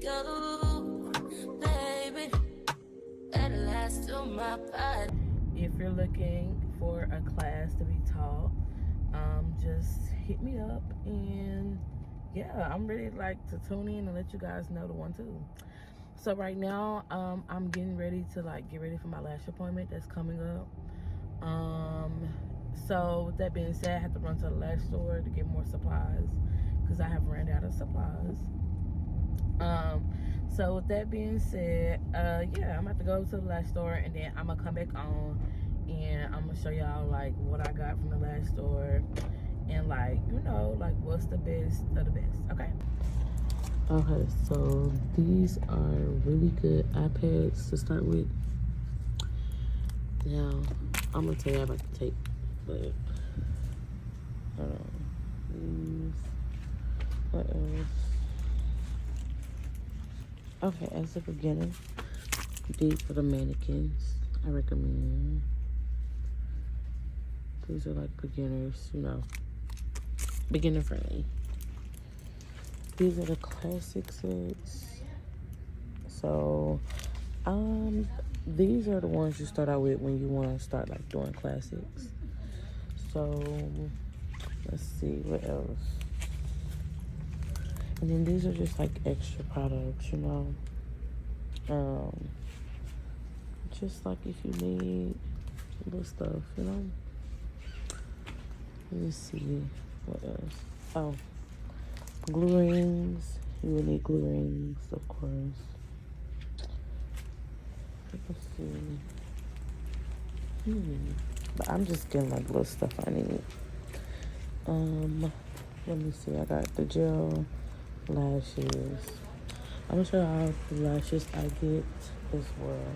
you, baby. At last to my body. If you're looking for a class to be taught, just hit me up, and yeah, I'm ready to tune in and let you guys know the one too. So right now, I'm getting ready to get ready for my lash appointment that's coming up. So with that being said, I have to run to the lash store to get more supplies because I have ran out of supplies. So with that being said, yeah, I'm about to go to the lash store, and then I'm gonna come back on, and I'm gonna show y'all what I got from the lash store, and what's the best of the best. Okay, so these are really good iPads to start with. Now I'm gonna tell you about the tape, but hold on. What else? Okay, as a beginner, these for the mannequins, I recommend. These are beginners, beginner friendly. These are the classic sets. So, these are the ones you start out with when you want to start doing classics. So, let's see what else. And then these are just extra products, just if you need little stuff, Let me see what else. Oh, glue rings. You will need glue rings, of course. Let's see. But I'm just getting little stuff I need. Let me see. I got the gel lashes. I'm gonna show you all the lashes I get as well.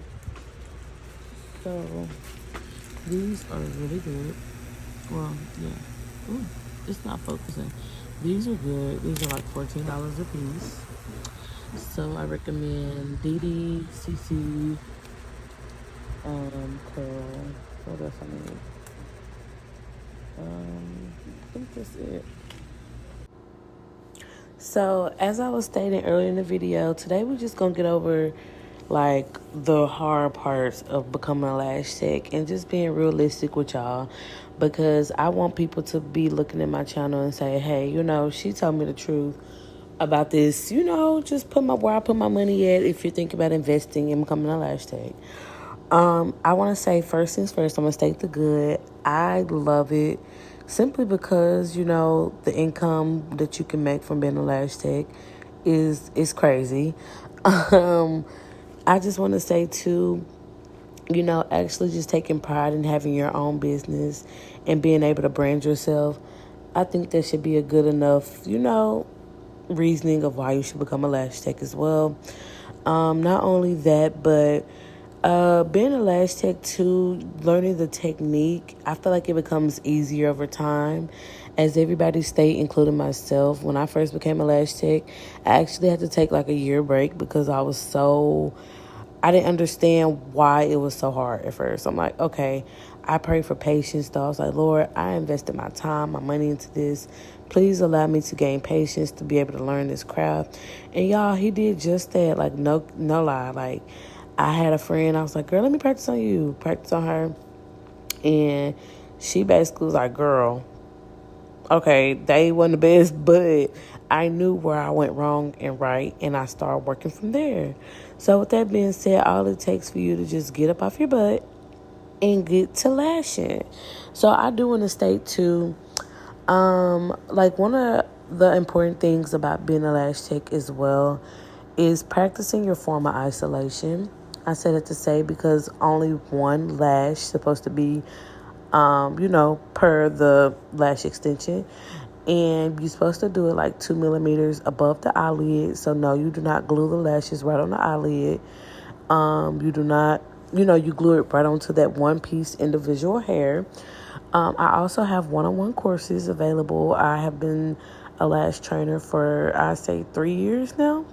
So these are really good. Well, yeah. Ooh, it's not focusing. These are good. These are $14 a piece. So I recommend DD, CC, Pearl. What else I need? I think that's it. So as I was stating earlier in the video, today we're just gonna get over the hard parts of becoming a lash tech and just being realistic with y'all, because I want people to be looking at my channel and say, hey, she told me the truth about this. Just where I put my money at if you're thinking about investing in becoming a lash tech. I want to say first things first, I'm going to state the good. I love it simply because, the income that you can make from being a lash tech is crazy. I just want to say too, actually just taking pride in having your own business and being able to brand yourself. I think that should be a good enough, reasoning of why you should become a lash tech as well. Not only that, but being a lash tech too, learning the technique, I feel like it becomes easier over time. As everybody state, including myself, when I first became a lash tech, I actually had to take a year break because I didn't understand why it was so hard at first. I'm like, okay, I pray for patience though. I was like, Lord, I invested my time, my money into this. Please allow me to gain patience to be able to learn this craft. And y'all, he did just that. No lie. I had a friend, I was like, girl, let me practice on you. Practice on her. And she basically was like, girl, okay, they wasn't the best, but I knew where I went wrong and right, and I started working from there. So with that being said, all it takes for you to just get up off your butt and get to lashing. So I do want to state too, one of the important things about being a lash tech as well is practicing your form of isolation. I said it to say because only one lash supposed to be, per the lash extension. And you're supposed to do it 2 millimeters above the eyelid. So no, you do not glue the lashes right on the eyelid. You do not, you glue it right onto that one piece individual hair. I also have one-on-one courses available. I have been a lash trainer for, I say, 3 years now.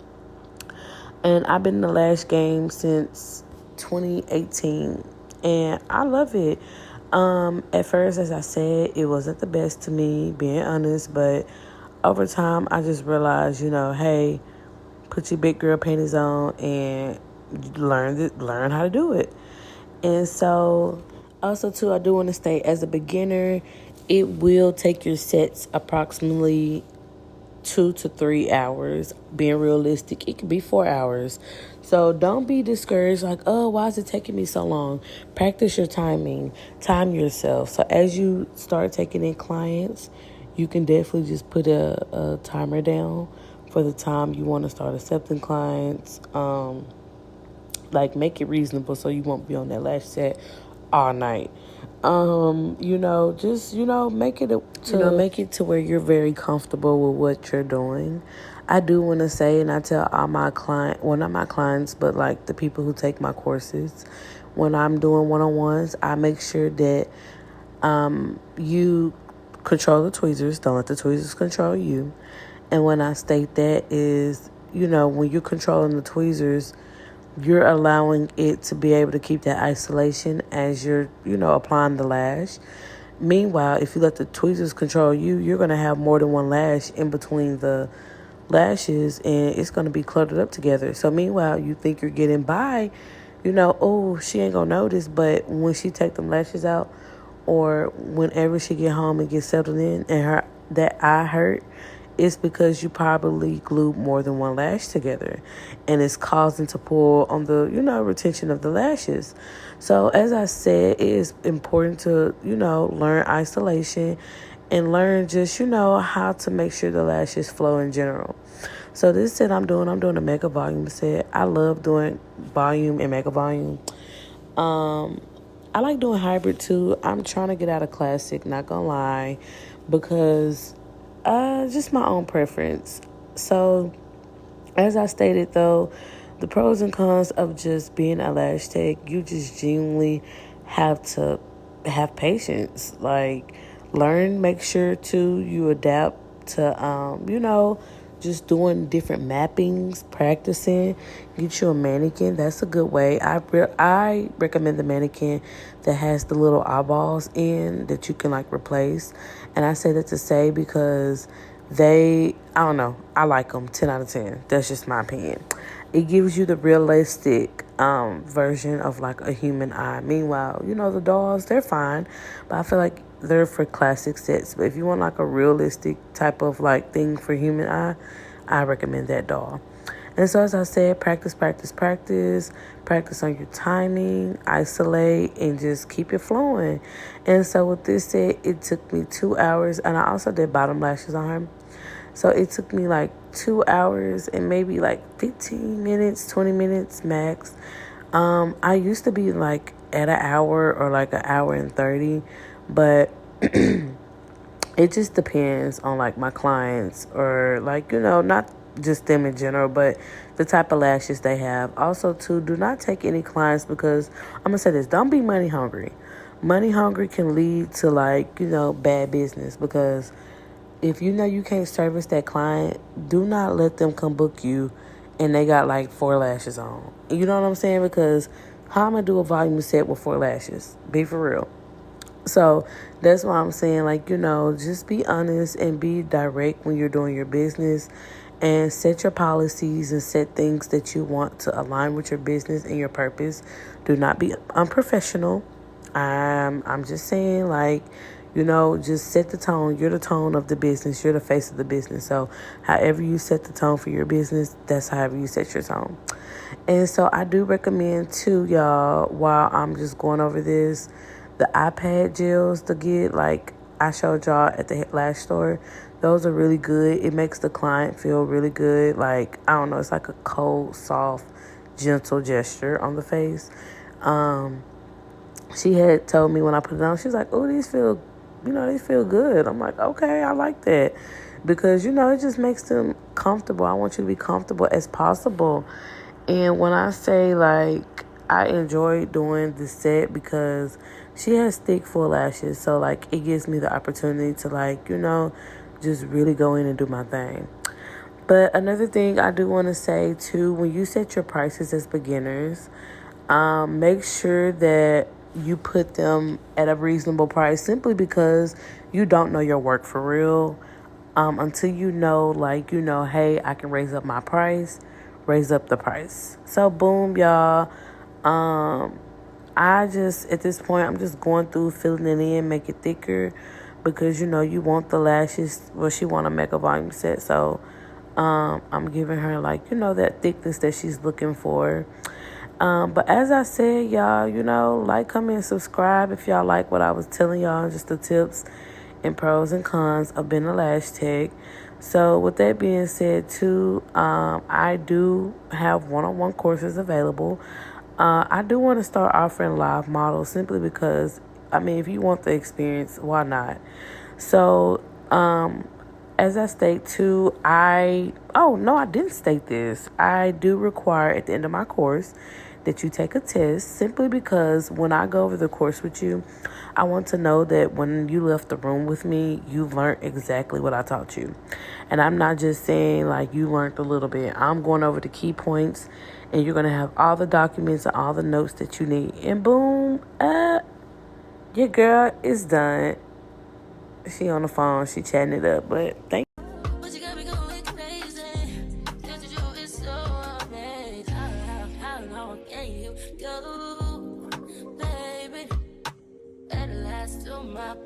And I've been in the lash game since 2018. And I love it. At first, as I said, it wasn't the best to me, being honest. But over time, I just realized, hey, put your big girl panties on and learn how to do it. And so, also too, I do want to state as a beginner, it will take your sets approximately 2 to 3 hours. Being realistic, it could be 4 hours. So don't be discouraged like, oh, why is it taking me so long? Practice your timing, time yourself. So as you start taking in clients, you can definitely just put a timer down for the time you want to start accepting clients. Like, make it reasonable so you won't be on that lash set all night. Just make it to where you're very comfortable with what you're doing. I do want to say, and I tell all my not my clients, but like the people who take my courses, when I'm doing one-on-ones, I make sure that you control the tweezers. Don't let the tweezers control you. And when I state that is, when you're controlling the tweezers, you're allowing it to be able to keep that isolation as you're, applying the lash. Meanwhile, if you let the tweezers control you, you're going to have more than one lash in between the lashes, and it's going to be cluttered up together. So meanwhile, you think you're getting by, oh, she ain't going to notice. But when she take them lashes out, or whenever she get home and get settled in and that eye hurt, it's because you probably glued more than one lash together, and it's causing to pull on the, retention of the lashes. So as I said, it is important to, learn isolation and learn just, how to make sure the lashes flow in general. So this set I'm doing a mega volume set. I love doing volume and mega volume. I like doing hybrid too. I'm trying to get out of classic, not gonna lie, because just my own preference. So, as I stated though, the pros and cons of just being a lash tech, you just genuinely have to have patience. Like, make sure to you adapt to, just doing different mappings, practicing. Get you a mannequin. That's a good way. I recommend the mannequin that has the little eyeballs in that you can like replace. And I say that to say because I don't know, I like them 10 out of 10. That's just my opinion. It gives you the realistic version of like a human eye. Meanwhile, the dolls, they're fine, but I feel like they're for classic sets. But if you want like a realistic type of like thing for human eye, I recommend that doll. And so as I said, practice on your timing, isolate, and just keep it flowing. And so with this set, it took me 2 hours, and I also did bottom lashes on her. So it took me like 2 hours and maybe like 15 minutes, 20 minutes max. I used to be like at an hour or like an hour and 30, but it just depends on like my clients or like, not just them in general, but the type of lashes they have. Also too, do not take any clients because I'm going to say this, don't be money hungry. Money hungry can lead to like, bad business, because if you can't service that client, do not let them come book you and they got like 4 lashes on. You know what I'm saying? Because how am I do a volume set with 4 lashes? Be for real. So that's why I'm saying, like, just be honest and be direct when you're doing your business, and set your policies and set things that you want to align with your business and your purpose. Do not be unprofessional. I'm just saying, like, just set the tone. You're the tone of the business. You're the face of the business. So however you set the tone for your business, that's however you set your tone. And so I do recommend too, y'all, while I'm just going over this, the iPad gels to get, like I showed y'all at the lash store. Those are really good. It makes the client feel really good. Like, I don't know, it's like a cold, soft, gentle gesture on the face. She had told me when I put it on, she was like, oh, these feel good. I'm like, okay, I like that. Because, it just makes them comfortable. I want you to be comfortable as possible. And when I say, like, I enjoy doing the set because she has thick, full lashes. So, like, it gives me the opportunity to, like, just really go in and do my thing. But another thing I do want to say, too, when you set your prices as beginners, make sure that you put them at a reasonable price, simply because you don't know your work for real. Until hey, I can raise up my price. raise up the price. So boom, y'all. Um, I just at this point I'm just going through filling it in, make it thicker, because you want the lashes. Well, she want to make a volume set, so I'm giving her like that thickness that she's looking for. But as I said, y'all, like, comment, and subscribe if y'all like what I was telling y'all, just the tips and pros and cons of being a lash tech. So with that being said, too, I do have one-on-one courses available. I do want to start offering live models simply because, if you want the experience, why not? So, as I state too, oh no, I didn't state this. I do require at the end of my course that you take a test, simply because when I go over the course with you, I want to know that when you left the room with me, you learned exactly what I taught you. And I'm not just saying like you learned a little bit. I'm going over the key points, and you're going to have all the documents and all the notes that you need. And boom, your girl is done. She on the phone, she chatting it up, but thank but you got me going crazy. Just you is so amazing. How long can you go, baby? At last to my